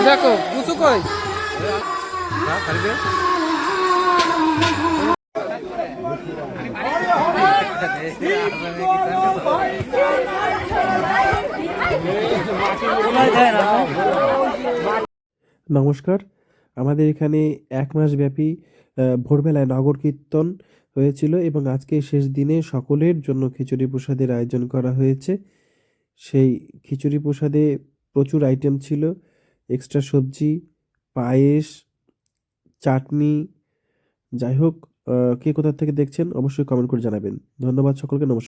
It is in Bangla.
দেখো বুঝু কই নমস্কার। আমাদের এখানে ১ মাস ব্যাপী ভোরবেলায় নগর কীর্তন হয়েছিল এবং আজকে শেষ দিনে সকলের জন্য খিচুড়ি প্রসাদের আয়োজন করা হয়েছে। সেই খিচুড়ি প্রসাদে প্রচুর আইটেম ছিল, এক্সট্রা সবজি, পায়েস, চাটনি। যাই হোক, কে কোথা থেকে দেখছেন অবশ্যই কমেন্ট করে জানাবেন। ধন্যবাদ সকলকে। নমস্কার।